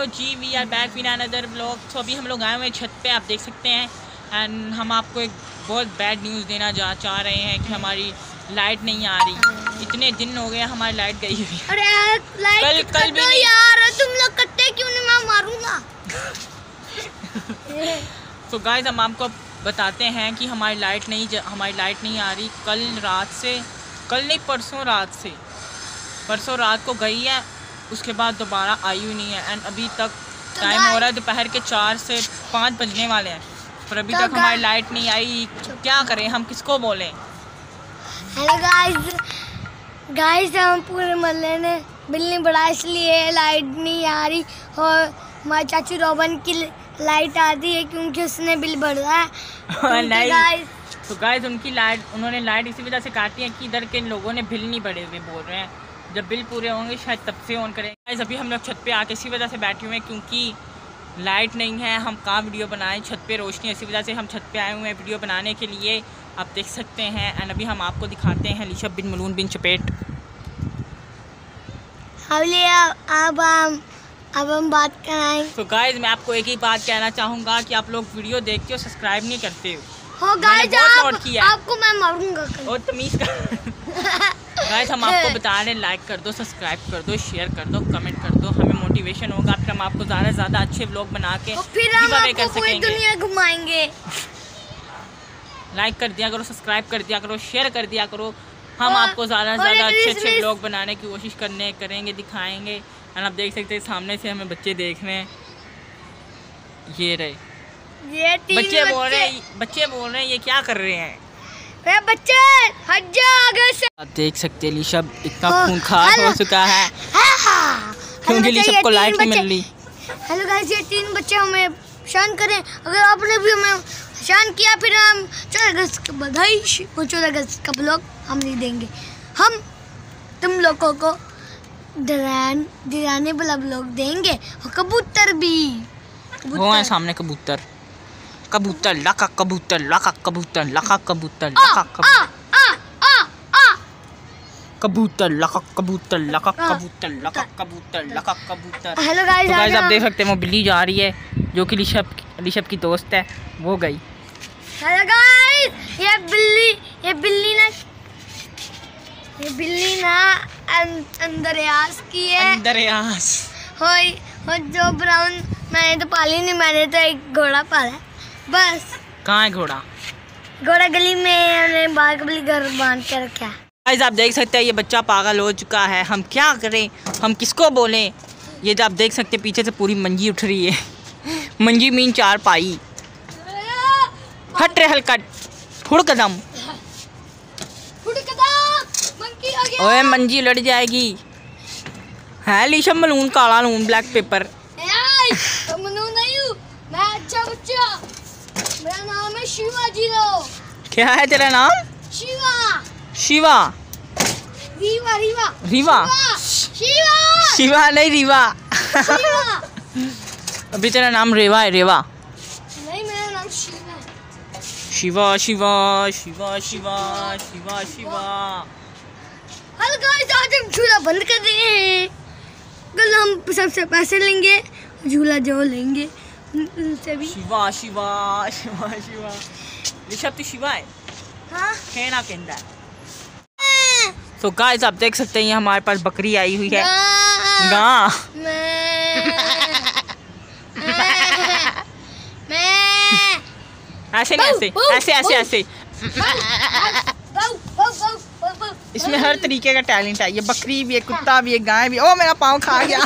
Hello ji, we are back with another blog. तो अभी हम लोग आए हुए हैं छत पे, आप देख सकते हैं। एंड हम आपको एक बहुत बैड न्यूज़ देना चाह रहे हैं कि हमारी लाइट नहीं आ रही। इतने दिन हो गए हमारी लाइट गई हुई। अरे लाइट कल भी नहीं यार, तुम लोग कट्टे क्यों नहीं, मैं मारूंगा। तो गाइस हम आपको बताते हैं कि हमारी लाइट नहीं आ रही। कल नहीं परसों रात को गई है, उसके बाद दोबारा आई हुई नहीं है। एंड अभी तक टाइम हो रहा है दोपहर के 4 से 5 बजने वाले हैं, पर अभी तक हमारी लाइट नहीं आई। क्या करें, हम किसको बोलें। हेलो गाइस हम पूरे मोहल्ले ने बिल नहीं बढ़ा, इसलिए लाइट नहीं आ रही। और हमारे चाचू रोबन की लाइट आती है क्योंकि उसने बिल बढ़ा है। नहीं तो गाइस उन्होंने लाइट इसी वजह से काटी है कि इधर के लोगों ने बिल नहीं बढ़े हुए बोल रहे हैं। जब बिल पूरे होंगे शायद तब से ऑन करेंगे। गाइस अभी हम लोग छत पे आके इसी वजह से बैठे हुए हैं क्योंकि लाइट नहीं है। हम कहाँ वीडियो बनाएं, छत पे रोशनी, इसी वजह से हम छत पे आए हुए हैं वीडियो बनाने के लिए। आप देख सकते हैं। एंड अभी हम आपको दिखाते हैं लिशब बिन मलून बिन चपेट। अब हम बात कराएं। तो गाइस मैं आपको एक ही बात कहना चाहूँगा कि आप लोग वीडियो देखते हो, सब्सक्राइब नहीं करते हो। गाइस आपको मैं मारूंगा और तमीज़ का। गाइस हम आपको बता रहे हैं, लाइक कर दो, सब्सक्राइब कर दो, शेयर कर दो, कमेंट कर दो, हमें मोटिवेशन होगा। फिर हम आपको ज़्यादा से ज़्यादा अच्छे व्लॉग बना के गिव कर सकेंगे, दुनिया घुमाएंगे। लाइक कर दिया करो, सब्सक्राइब कर दिया करो, शेयर कर दिया करो। हम आपको ज़्यादा से ज़्यादा अच्छे व्लॉग बनाने की कोशिश करेंगे, दिखाएंगे। और आप देख सकते हैं सामने से हमें बच्चे देख रहे हैं, ये रहे बच्चे बोल रहे हैं ये क्या कर रहे हैं। बच्चे हट जा आगे से। आप देख सकते हैं लिशब इतना खूंखार हो चुका है क्योंकि लिशब को लाइट नहीं मिल रही। हेलो गाइस, ये 3 बच्चे हमें परेशान करें। अगर आपने भी हमें परेशान किया फिर हम 14 अगस्त का बधाई 14 अगस्त का ब्लॉग हम नहीं देंगे। हम तुम लोगों को डराने वाला ब्लॉग देंगे। और कबूतर भी वो है सामने, कबूतर लका कबूतर लका कबूतर लका कबूतर लका कबूतर लका कबूतर लका कबूतर लका कबूतर लका कबूतर। हेलो गाइस, आप देख सकते हैं वो बिल्ली जा रही है जो कि लिशब की दोस्त है, वो गई। हेलो गाइस, ये बिल्ली ना अंदरयास की है। अंदरयास हो जो ब्राउन, मैंने तो पाली नहीं, मैंने तो एक घोड़ा पाला है बस। कहाँ है घोड़ा गली में बागबली घर बांध के रखा है। गाइस आप देख सकते हैं ये बच्चा पागल हो चुका है। हम क्या करें, हम किसको बोलें। ये जो आप देख सकते हैं पीछे से पूरी मंजी उठ रही है। मंजी मीन 4 पाई। हट रे हलकट, फुड़ कदम। ओए मंजी लड़ जाएगी। है लिशब मलून, काला लून, ब्लैक पेपर। मैं अच्छा बच्चा, मेरा नाम है शिवा जी। क्या है तेरा नाम? शिवा नहीं रीवा। अभी तेरा नाम रेवा है। नहीं, मेरा नाम शिवा है। शिवा। हेलो गाइस, आज हम झूला बंद कर रहे हैं। कल हम सबसे पैसे लेंगे, झूला जो लेंगे उनसे भी। शिवा ऋषभ तो शिवा है। हाँ? कहना कहता है। तो गाइस आप देख सकते हैं ये हमारे पास बकरी आई हुई है। गाँ ऐसे इसमें हर तरीके का टैलेंट है। ये बकरी भी है, कुत्ता भी है, गाय भी। ओ मेरा पाँव खा गया।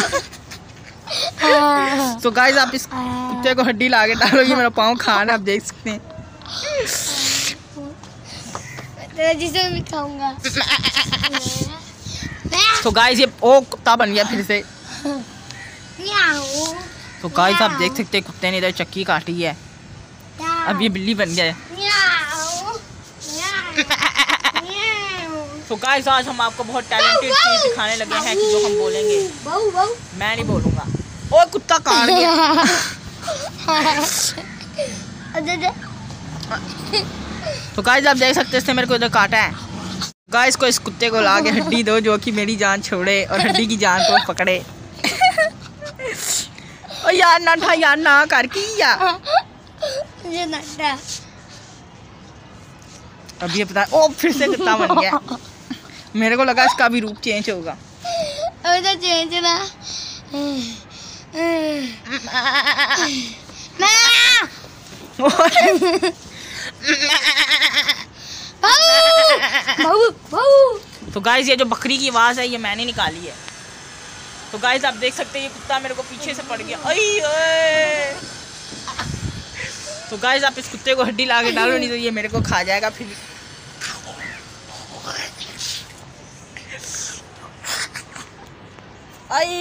तो गाइस आप इस कुत्ते को हड्डी ला के डालो, ये मेरा पाँव खा रहा है, आप देख सकते हैं। जिसे भी खाऊंगा। तो गाइस ये ओ कुत्ता बन गया फिर से। तो गाइस आप देख सकते हैं कुत्ते ने इधर चक्की काटी है, अब ये बिल्ली बन गया है। तो गाइस आज हम आपको बहुत टैलेंटेड चीज दिखाने लगे हैं कि जो हम बोलेंगे। मैं नहीं बोलूँगा। ओ कुत्ता काट गया। तो गाइस आप देख सकते हैं इसने मेरे को इधर काटा है। गाइस को इस कुत्ते को ला के हड्डी दो जो कि मेरी जान छोड़े और हड्डी की जान को पकड़े। ओ यार ना यार ना कर की या ये नड्डा अभी पता ओ फिर से कुत्ता बन गया। मेरे को लगा इसका भी रूप चेंज होगा। अभी तो चेंज ना तो गाइस ये जो बकरी की आवाज़ है ये मैंने निकाली है। तो गाइस आप देख सकते हैं ये कुत्ता मेरे को पीछे से पड़ गया। ओए तो गाइस आप इस कुत्ते को हड्डी ला के डालो नहीं तो ये मेरे को खा जाएगा फिर। आई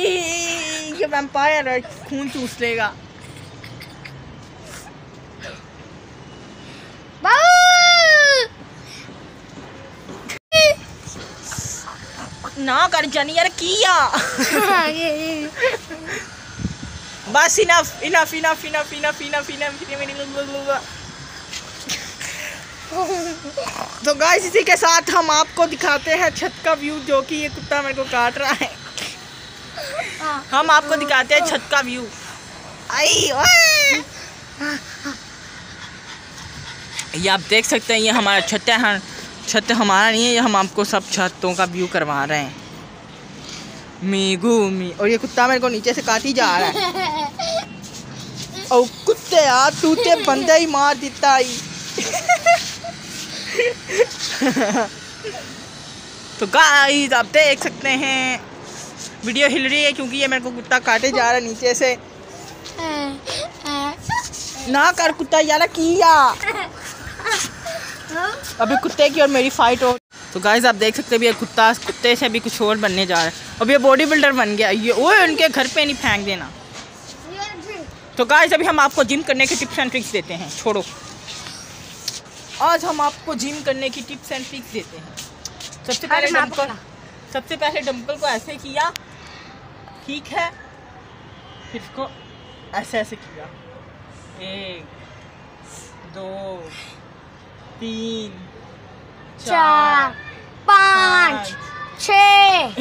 ये वैम्पायर है, खून चूस लेगा। ना कर जानी यार किया बस enough enough enough enough enough enough enough. तो गाइस इसी के साथ हम आपको दिखाते हैं छत का व्यू जो कि ये कुत्ता मेरे को काट रहा है। हम आपको दिखाते हैं छत का व्यू। आई ओए ये आप देख सकते हैं ये हमारा छत है। हाँ छत हमारा नहीं है, ये हम आपको सब छतों का व्यू करवा रहे हैं। मी और ये कुत्ता मेरे को नीचे से काटी जा रहा है। और कुत्ते यार तू ते बंदे ही मार देता ही। तो गाइस आप देख सकते हैं वीडियो हिल रही है क्योंकि ये मेरे को कुत्ता काटे जा रहा है नीचे से। ना कर कुत्ता यार किया अभी कुत्ते की और मेरी फाइट हो। तो गाइस आप देख सकते हैं ये कुत्ता कुत्ते से भी कुछ और बनने जा रहा है। अब ये बॉडी बिल्डर बन गया। ये ओए उनके घर पे नहीं फेंक देना। तो गाइस अभी हम आपको जिम करने के टिप्स एंड ट्रिक्स देते हैं। छोड़ो आज हम आपको जिम करने की टिप्स एंड ट्रिक्स देते हैं। सबसे पहले डंबल को ऐसे किया, ठीक है, फिर इसको ऐसे ऐसे किया, 1 2 3 4 5 6।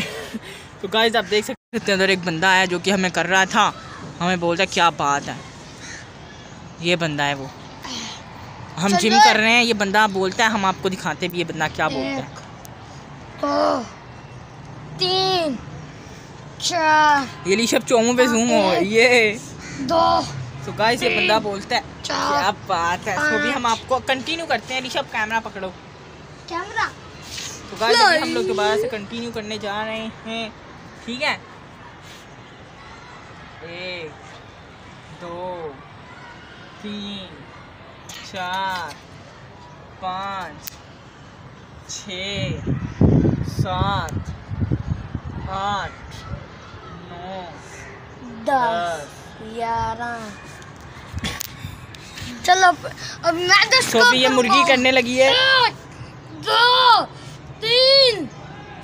तो गाइस आप देख सकते हैं अंदर एक बंदा है जो कि हमें कर रहा था। हमें बोलता है क्या बात है, ये बंदा है वो। हम जिम कर रहे हैं, ये बंदा बोलता है, हम आपको दिखाते भी ये बंदा क्या बोलता है। 2 3 4 ये ली सब चोमों पे जूम हो ये 2। तो गाइस ये बंदा बोलता है क्या बात है। तो भी हम आपको कंटिन्यू करते हैं। ऋषभ कैमरा पकड़ो। कैमरा। तो गाइस अभी हम लोग दोबारा से कंटिन्यू करने जा रहे हैं, ठीक है। 1 2 3 4 5 6 7 8 9 10 11। चलो अब मैं तो भी ये मुर्गी करने लगी है। 1 2 3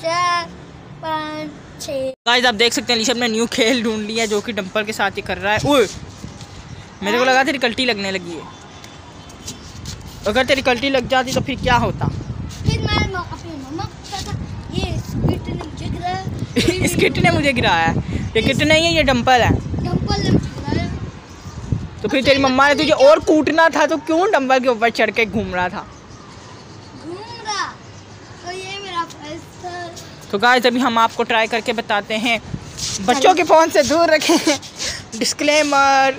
4 5 6। गाइस आप देख सकते हैं ऋषभ ने न्यू खेल ढूंढ लिया जो कि डंपर के साथ ही कर रहा है। ओए मेरे को लगा तेरी कल्टी लगने लगी है। अगर तेरी कल्टी लग जाती तो फिर क्या होता। फिर मैं अपनी मम्मा को कहता ये स्किट ने मुझे गिराया। स्किट ने मुझे गिराया है। ये किट नहीं है, ये डंपल है। डंपल ने मुझे गिराया। तो फिर तेरी मम्मा ने तुझे और कूटना था तो क्यों डंपल के ऊपर चढ़ के घूम रहा था। तो ये मेरा फर्स्ट। तो गाइस अभी हम आपको ट्राई करके बताते हैं। बच्चों के फ़ोन से दूर रखें। डिस्क्लेमर।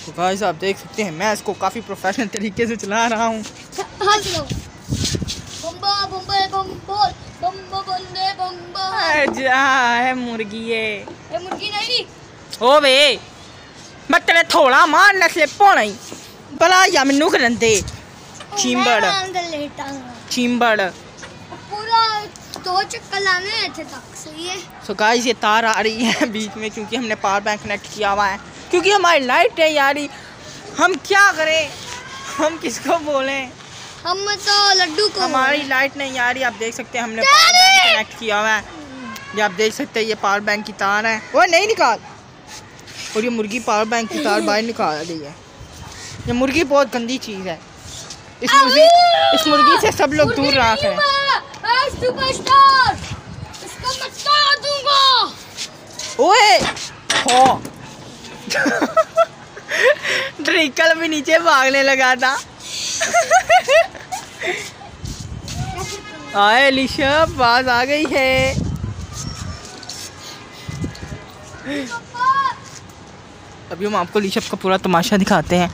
तो गाइस आप देख सकते हैं मैं इसको काफ़ी प्रोफेशनल तरीके से चला रहा हूँ। जा है मुर्गी ये मुर्गी नहीं ओ वे मैं तेरे थोड़ा मार नस्ले पौना ही भला या मैनू करन दे। चिंबड़ पूरा 2 चक्कर लाने थे तक सही है। सो गाइस ये तार आ रही है बीच में क्योंकि हमने पावर बैंक कनेक्ट किया हुआ है क्योंकि हमारी लाइट है यारी। हम क्या करें, हम किसको बोलें। हम तो लड्डू को। हमारी लाइट नहीं आ रही। आप देख सकते हैं हमने पावर बैंक कनेक्ट किया हुआ है। ये आप देख सकते हैं ये पावर बैंक की तार है। वो नहीं निकाल। और ये मुर्गी पावर बैंक की तार बाहर निकाल रही है। ये मुर्गी बहुत गंदी चीज़ है। इस मुर्गी से सब लोग दूर रहा करें। सुपरस्टार इसको मत दूंगा। ओए अभी नीचे भागने लगा था। आए ऋषभ, बात आ गई है। अभी हम आपको ऋषभ का पूरा तमाशा दिखाते हैं।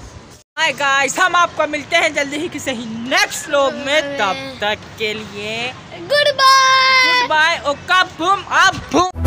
हाय गाइस, हम आपको मिलते हैं जल्दी ही किसी नेक्स्ट व्लॉग में। तब तक के लिए गुड बाय। Good bye. ओका बूम अब बूम।